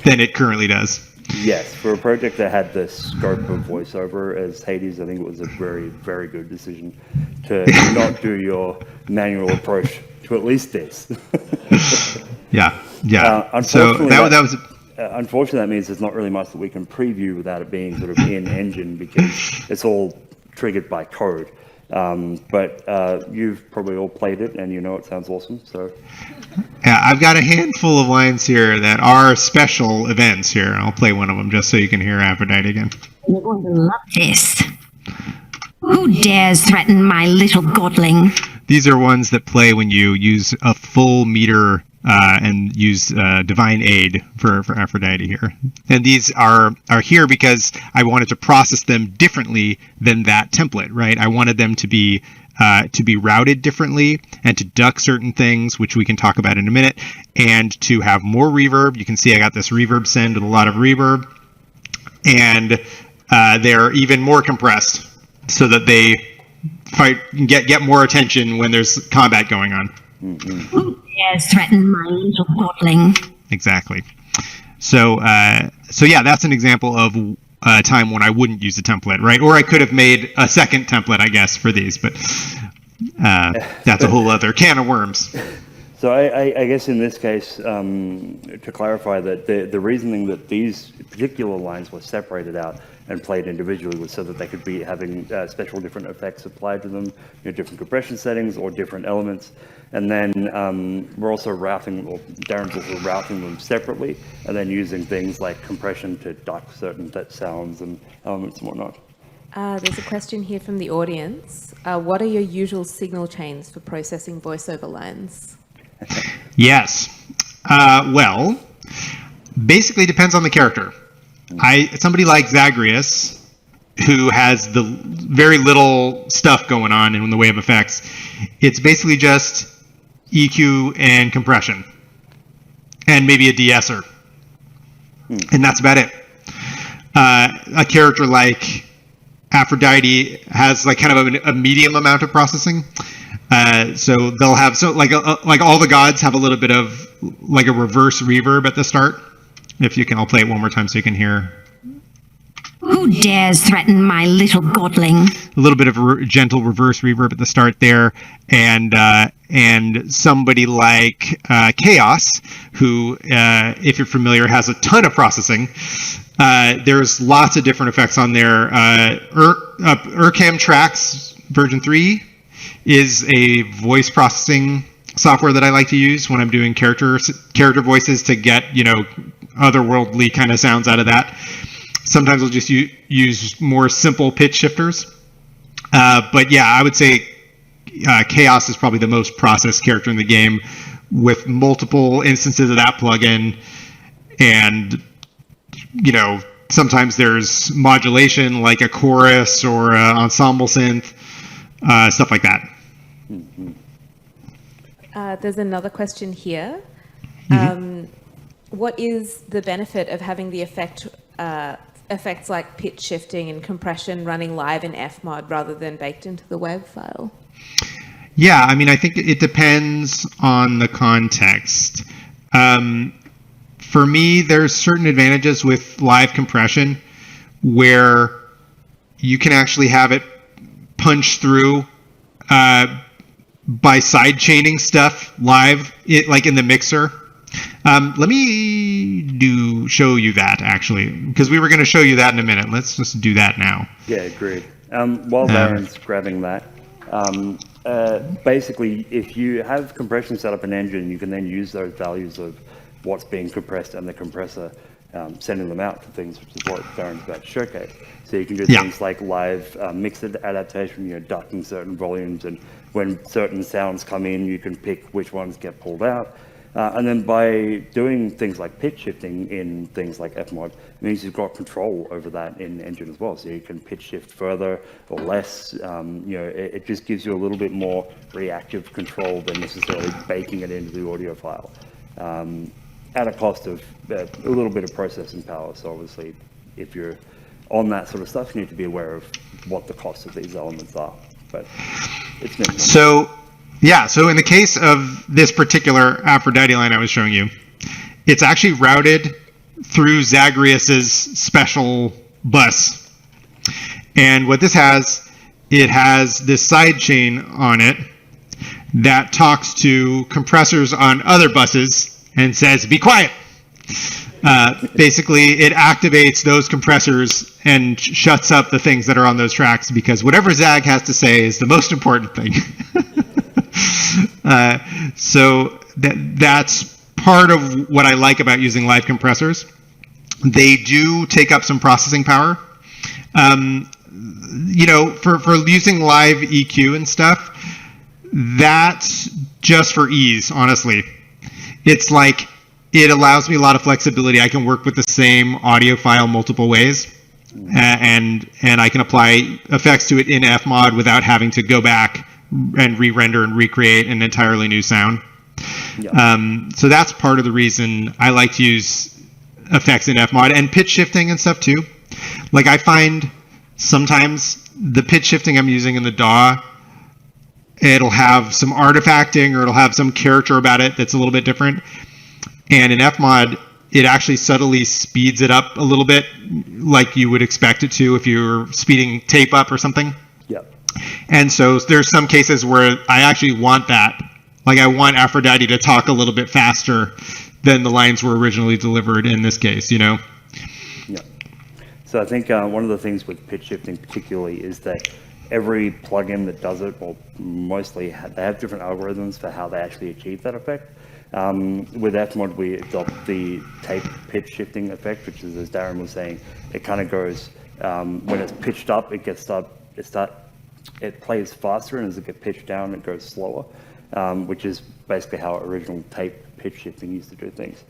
S3: than it currently does.
S2: Yes, for a project that had the scope of voiceover as Hades, I think it was a very, very good decision to not do your manual approach to at least this.
S3: Yeah.
S2: Unfortunately,
S3: So that was.
S2: Unfortunately, that means there's not really much that we can preview without it being sort of in engine, because it's all triggered by code. But you've probably all played it, and it sounds awesome. So
S3: Yeah, I've got a handful of lines here that are special events here. I'll play one of them just so you can hear Aphrodite again.
S4: You're going to love this. Who dares threaten my little godling?
S3: These are ones that play when you use a full meter and use divine aid for Aphrodite here. And these are here because I wanted to process them differently than that template, right? I wanted them to be routed differently and to duck certain things, which we can talk about in a minute, and to have more reverb. You can see I got this reverb send with a lot of reverb, and they're even more compressed so that they get more attention when there's combat going on.
S2: Mm-hmm.
S4: Who dares threaten my little godling?
S3: Exactly. So yeah, that's an example of a time when I wouldn't use a template, right? Or I could have made a second template, I guess, for these, but that's a whole other can of worms.
S2: So I guess in this case, to clarify that the reasoning that these particular lines were separated out and played individually was so that they could be having special different effects applied to them, different compression settings or different elements. And then we're also routing, or Darren's also routing them separately, and then using things like compression to duck certain sounds and elements and whatnot.
S1: There's a question here from the audience. What are your usual signal chains for processing voiceover lines?
S3: Yes. Well, basically depends on the character. Somebody like Zagreus, who has the very little stuff going on in the way of effects, it's basically just EQ and compression, and maybe a de-esser, and that's about it. A character like Aphrodite has like kind of a medium amount of processing. So they'll have like all the gods have a little bit of like a reverse reverb at the start. If you can, I'll play it one more time so you can hear.
S4: Who dares threaten my little godling?
S3: A little bit of gentle reverse reverb at the start there, and somebody like Chaos, who, if you're familiar, has a ton of processing. There's lots of different effects on there. Urcam Tracks version 3 is a voice processing software that I like to use when I'm doing character voices to get otherworldly kind of sounds out of that. Sometimes I'll just use more simple pitch shifters. But yeah, I would say Chaos is probably the most processed character in the game, with multiple instances of that plugin. And, sometimes there's modulation like a chorus or ensemble synth, stuff like that.
S1: There's another question here. What is the benefit of having the effects like pitch shifting and compression running live in Fmod rather than baked into the WAV file?
S3: Yeah, I mean, I think it depends on the context. For me, there's certain advantages with live compression where you can actually have it punch through by side chaining stuff live, like in the mixer. Let me show you that, actually, because we were going to show you that in a minute. Let's just do that now.
S2: Yeah, agreed. While Darren's grabbing that, basically, if you have compression set up in Engine, you can then use those values of what's being compressed and the compressor, sending them out to things, which is what Darren's about to showcase. So you can do things like live mixed adaptation, ducking certain volumes, and when certain sounds come in, you can pick which ones get pulled out. And then by doing things like pitch shifting in things like Fmod, it means you've got control over that in Engine as well. So you can pitch shift further or less. It just gives you a little bit more reactive control than necessarily baking it into the audio file, at a cost of a little bit of processing power. So obviously, if you're on that sort of stuff, you need to be aware of what the cost of these elements are. But it's minimal.
S3: So in the case of this particular Aphrodite line I was showing you, it's actually routed through Zagreus's special bus. And what this has, it has this side chain on it that talks to compressors on other buses and says, be quiet. Basically, it activates those compressors and shuts up the things that are on those tracks, because whatever Zag has to say is the most important thing. So that's part of what I like about using live compressors. They do take up some processing power. For using live EQ and stuff, that's just for ease, honestly. It's like, it allows me a lot of flexibility. I can work with the same audio file multiple ways, and I can apply effects to it in Fmod without having to go back and re-render and recreate an entirely new sound. So that's part of the reason I like to use effects in Fmod, and pitch shifting and stuff too. Like, I find sometimes the pitch shifting I'm using in the DAW, it'll have some artifacting or it'll have some character about it that's a little bit different. And in Fmod, it actually subtly speeds it up a little bit, like you would expect it to if you were speeding tape up or something. And so there's some cases where I actually want that. Like, I want Aphrodite to talk a little bit faster than the lines were originally delivered in this case, Yeah.
S2: So I think one of the things with pitch shifting particularly is that every plugin that does it, or mostly, they have different algorithms for how they actually achieve that effect. With Fmod, we adopt the tape pitch shifting effect, which is, as Darren was saying, it kind of goes, when it's pitched up, it plays faster, and as it gets pitched down, it goes slower, which is basically how original tape pitch shifting used to do things.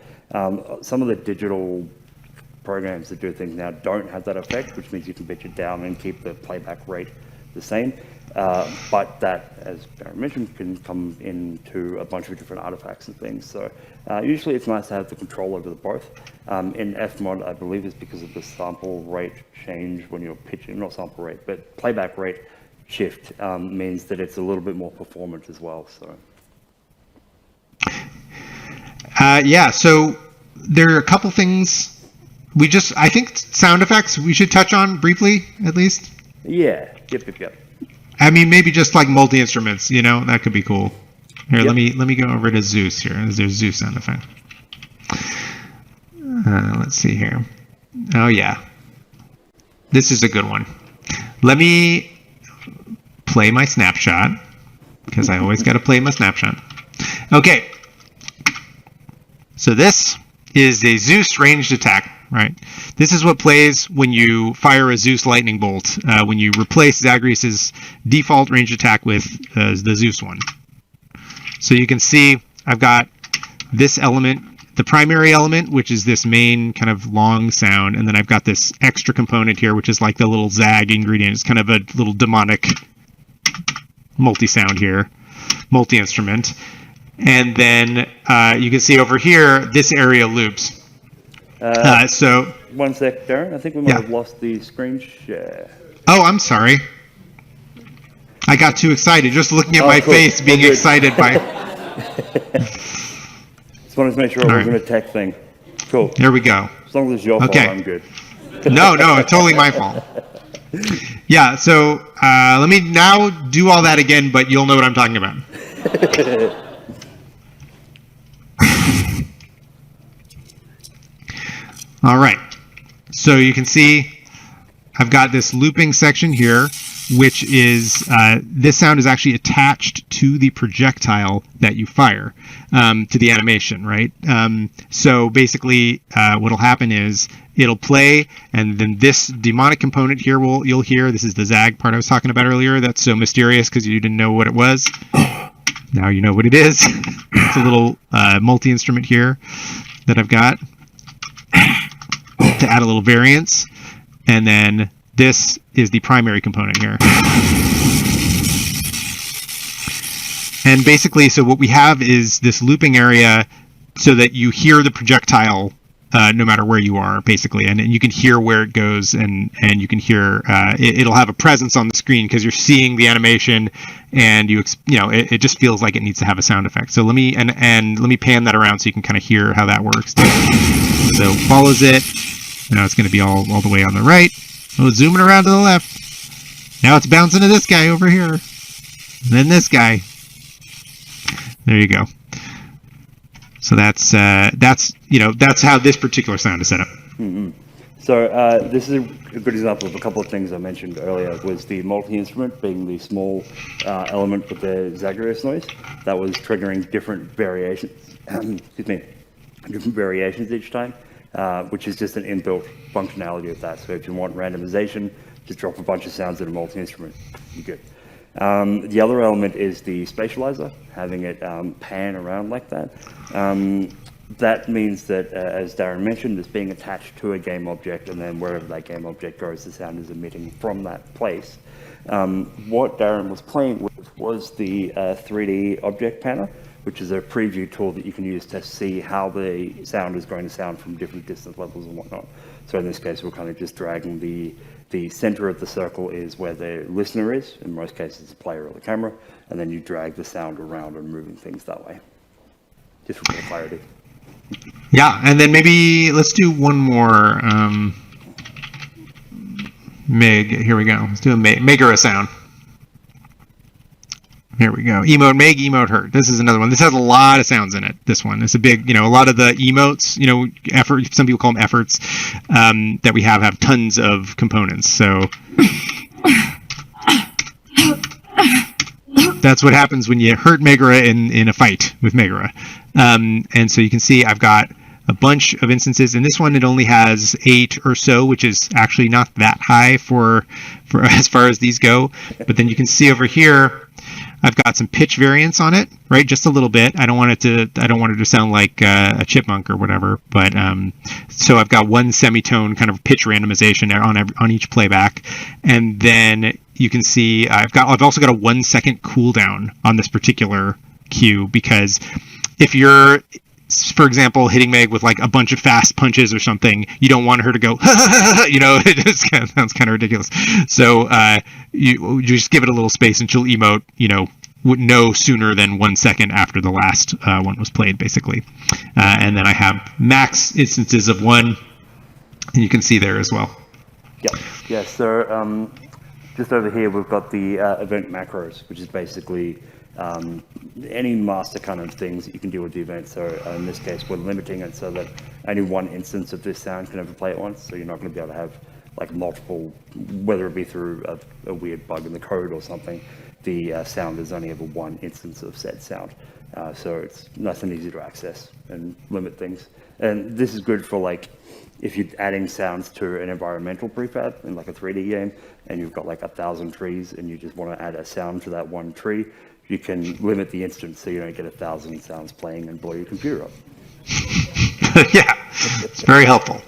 S2: Some of the digital programs that do things now don't have that effect, which means you can pitch it down and keep the playback rate the same. But that, as Darren mentioned, can come into a bunch of different artifacts and things. So usually it's nice to have the control over the both. In Fmod, I believe it's because of the sample rate change when you're pitching, not sample rate, but playback rate shift means that it's a little bit more performant as well. So so there are a couple things I think sound effects we should touch on briefly, at least. Yep.
S3: I mean, maybe just like multi-instruments, that could be cool. Here, let me go over to Zeus here. There's Zeus sound effect. Let's see here. Oh yeah, this is a good one. Let me play my snapshot, because I always got to play my snapshot. Okay, so this is a Zeus ranged attack, right? This is what plays when you fire a Zeus lightning bolt, when you replace Zagreus's default ranged attack with the Zeus one. So you can see I've got this element, the primary element, which is this main kind of long sound, and then I've got this extra component here, which is like the little Zag ingredient. It's kind of a little demonic multi-sound here, multi-instrument. And then you can see over here, this area loops. So
S2: one sec, Darren. I think we might have lost the screen share.
S3: Oh, I'm sorry. I got too excited just looking at my face, being excited by.
S2: Just wanted to make sure it wasn't a tech thing. Cool.
S3: There we go.
S2: As long as it's your fault, I'm good.
S3: No, it's totally my fault. Yeah, so let me now do all that again, but you'll know what I'm talking about. All right. So you can see I've got this looping section here, which is this sound is actually attached to the projectile that you fire, to the animation, right? So basically what'll happen is it'll play, and then this demonic component here you'll hear. This is the zag part I was talking about earlier. That's so mysterious because you didn't know what it was. Now you know what it is. It's a little multi-instrument here that I've got to add a little variance. And then this is the primary component here. And basically, so what we have is this looping area so that you hear the projectile no matter where you are, basically. And you can hear where it goes, and you can hear it'll have a presence on the screen because you're seeing the animation, and it just feels like it needs to have a sound effect. So let me pan that around so you can kind of hear how that works too. So follows it. Now it's going to be all the way on the right. Oh, zooming around to the left. Now it's bouncing to this guy over here. And then this guy. There you go. So that's how this particular sound is set up.
S2: Mm-hmm. So this is a good example of a couple of things I mentioned earlier. Was the multi-instrument being the small element with the zagreus noise that was triggering different variations. Different variations each time. Which is just an inbuilt functionality of that. So if you want randomization, just drop a bunch of sounds in a multi-instrument, you're good. The other element is the spatializer, having it pan around like that. That means that, as Darren mentioned, it's being attached to a game object, and then wherever that game object goes, the sound is emitting from that place. What Darren was playing with was the 3D object panner, which is a preview tool that you can use to see how the sound is going to sound from different distance levels and whatnot. So in this case, we're kind of just dragging the center of the circle is where the listener is. In most cases, the player or the camera, and then you drag the sound around and moving things that way. Just for more clarity.
S3: Yeah, and then maybe let's do one more Meg. Here we go. Let's do a Megara sound. Here we go. Emote Meg, emote hurt. This is another one. This has a lot of sounds in it. This one. It's a big, a lot of the emotes, effort. Some people call them efforts that we have tons of components. So that's what happens when you hurt Megara in a fight with Megara. And so you can see I've got a bunch of instances. In this one, it only has 8 or so, which is actually not that high for as far as these go. But then you can see over here, I've got some pitch variance on it, right? Just a little bit. I don't want it to sound like a chipmunk or whatever. But so I've got one semitone kind of pitch randomization on each playback, and then you can see I've also got a 1 second cooldown on this particular cue, because if you're, for example, hitting Meg with like a bunch of fast punches or something, you don't want her to go, it just kind of sounds kind of ridiculous. So you just give it a little space and she'll emote, no sooner than 1 second after the last one was played, basically. And then I have max instances of 1, and you can see there as well.
S2: Yeah. So just over here, we've got the event macros, which is basically any master kind of things that you can do with the event. So in this case, we're limiting it so that only one instance of this sound can ever play at once. So you're not going to be able to have like multiple, whether it be through a weird bug in the code or something. The sound is only ever one instance of said sound. So it's nice and easy to access and limit things. And this is good for like if you're adding sounds to an environmental prefab in like a 3D game, and you've got like 1,000 trees and you just want to add a sound to that one tree, you can limit the instance so you don't get 1,000 sounds playing and blow your computer up.
S3: Yeah, it's very helpful.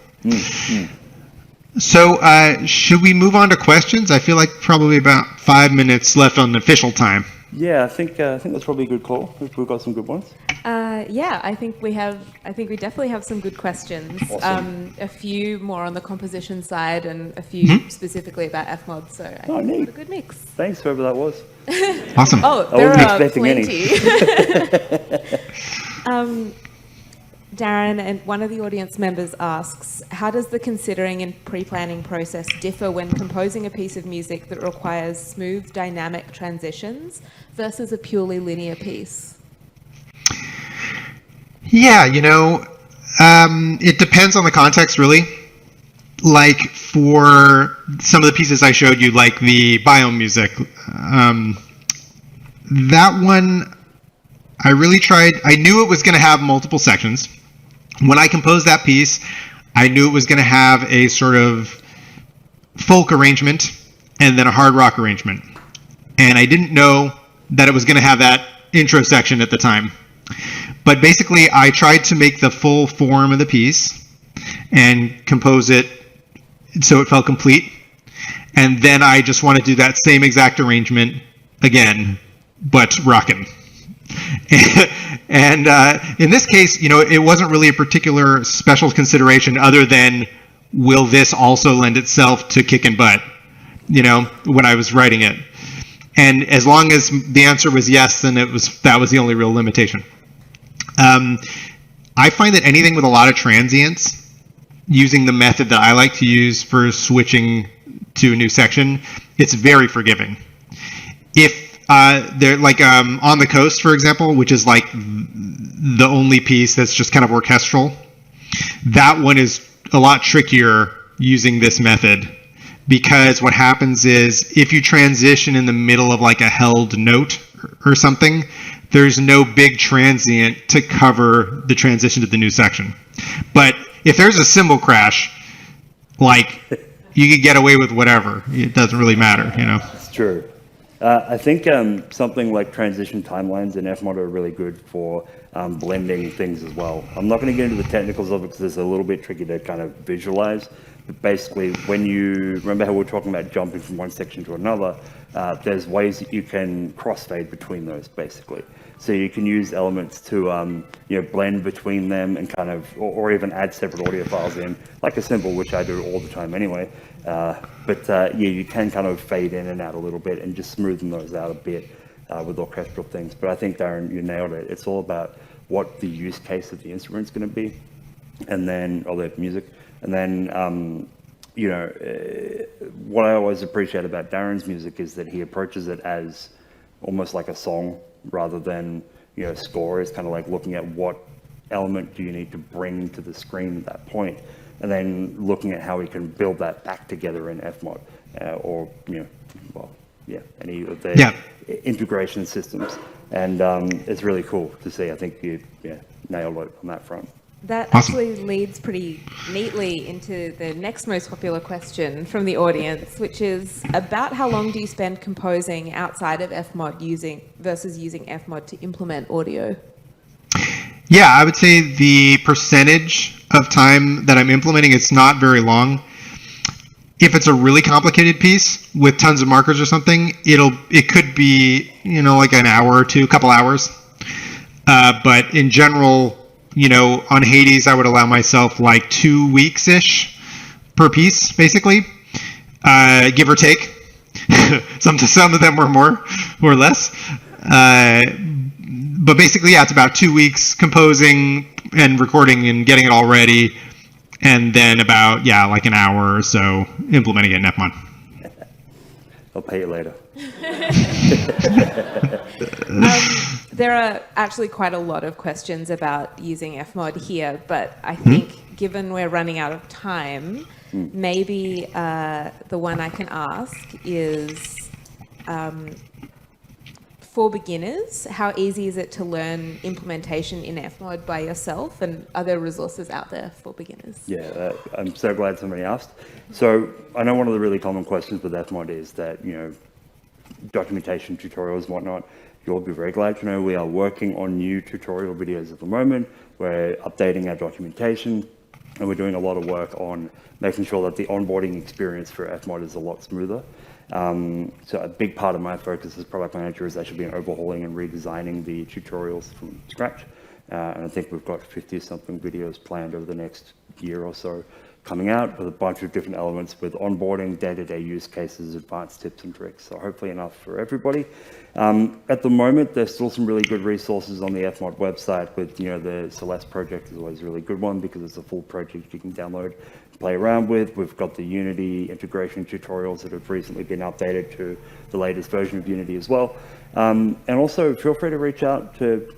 S3: So should we move on to questions? I feel like probably about 5 minutes left on the official time.
S2: Yeah, I think that's probably a good call. We've got some good ones.
S1: Yeah, I think we definitely have some good questions.
S2: Awesome.
S1: A few more on the composition side and a few specifically about FMOD. So I think
S2: neat.
S1: it's a good mix.
S2: Thanks, whoever that was.
S3: Awesome.
S1: Oh,
S2: I
S1: there
S2: wasn't
S1: are
S2: expecting
S1: plenty. Darren, and one of the audience members asks, how does the considering and pre-planning process differ when composing a piece of music that requires smooth, dynamic transitions versus a purely linear piece?
S3: Yeah, It depends on the context, really. Like for some of the pieces I showed you, like the biome music, that one I really tried. I knew it was going to have multiple sections. When I composed that piece, I knew it was going to have a sort of folk arrangement and then a hard rock arrangement. And I didn't know that it was going to have that intro section at the time. But basically, I tried to make the full form of the piece and compose it so it felt complete. And then I just want to do that same exact arrangement again, but rockin'. And in this case, it wasn't really a particular special consideration other than, will this also lend itself to kickin' butt, when I was writing it. And as long as the answer was yes, then that was the only real limitation. I find that anything with a lot of transients, using the method that I like to use for switching to a new section, it's very forgiving. If they're like On the Coast, for example, which is like the only piece that's just kind of orchestral, that one is a lot trickier using this method, because what happens is if you transition in the middle of like a held note or something, there's no big transient to cover the transition to the new section. But if there's a cymbal crash, like, you could get away with whatever. It doesn't really matter,
S2: It's true. I think something like transition timelines in FMOD are really good for blending things as well. I'm not going to get into the technicals of it because it's a little bit tricky to kind of visualize. But basically, when you remember how we were talking about jumping from one section to another, there's ways that you can crossfade between those, basically. So you can use elements to blend between them and kind of, or even add separate audio files in, like a cymbal, which I do all the time anyway. But you can kind of fade in and out a little bit and just smoothen those out a bit with orchestral things. But I think, Darren, you nailed it. It's all about what the use case of the instrument's going to be, and then, or the music. And then, what I always appreciate about Darren's music is that he approaches it as almost like a song rather than, score. It's kind of like looking at what element do you need to bring to the screen at that point, and then looking at how we can build that back together in FMOD, any of the integration systems. And it's really cool to see. I think you nailed it on that front.
S1: That actually leads pretty neatly into the next most popular question from the audience, which is about how long do you spend composing outside of FMOD versus using FMOD to implement audio?
S3: Yeah, I would say the percentage of time that I'm implementing, it's not very long. If it's a really complicated piece with tons of markers or something, it could be, like an hour or two, a couple hours. But in general, on Hades, I would allow myself like 2 weeks-ish per piece, basically, give or take. Some of them were more or less. But basically, it's about 2 weeks composing and recording and getting it all ready. And then about, like an hour or so implementing it in FMOD.
S2: I'll pay you later.
S1: There are actually quite a lot of questions about using FMOD here, but I think given we're running out of time, maybe the one I can ask is, for beginners, how easy is it to learn implementation in FMOD by yourself, and are there resources out there for beginners?
S2: Yeah, I'm so glad somebody asked. So I know one of the really common questions with FMOD is that, documentation, tutorials, and whatnot. You'll be very glad to know we are working on new tutorial videos at the moment. We're updating our documentation, and we're doing a lot of work on making sure that the onboarding experience for FMOD is a lot smoother. So a big part of my focus as product manager has actually been overhauling and redesigning the tutorials from scratch. And I think we've got 50-something videos planned over the next year or so coming out with a bunch of different elements with onboarding, day-to-day use cases, advanced tips and tricks. So hopefully enough for everybody. At the moment, there's still some really good resources on the FMOD website with, the Celeste project is always a really good one because it's a full project you can download and play around with. We've got the Unity integration tutorials that have recently been updated to the latest version of Unity as well. And also feel free to reach out to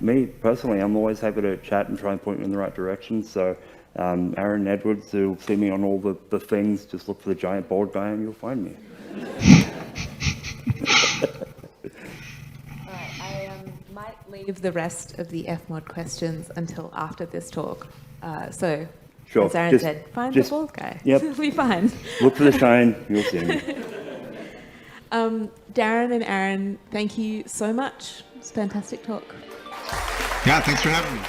S2: me personally. I'm always happy to chat and try and point you in the right direction. So Aaron Edwards, who'll see me on all the things, just look for the giant bald guy and you'll find me.
S1: All right, I might leave the rest of the FMOD questions until after this talk. So,
S2: Sure.
S1: as Aaron said, find the bald guy.
S2: Yep.
S1: It'll be fine.
S2: Look for the shine, you'll see me.
S1: Darren and Aaron, thank you so much. It's a fantastic talk.
S3: Yeah, thanks for having me.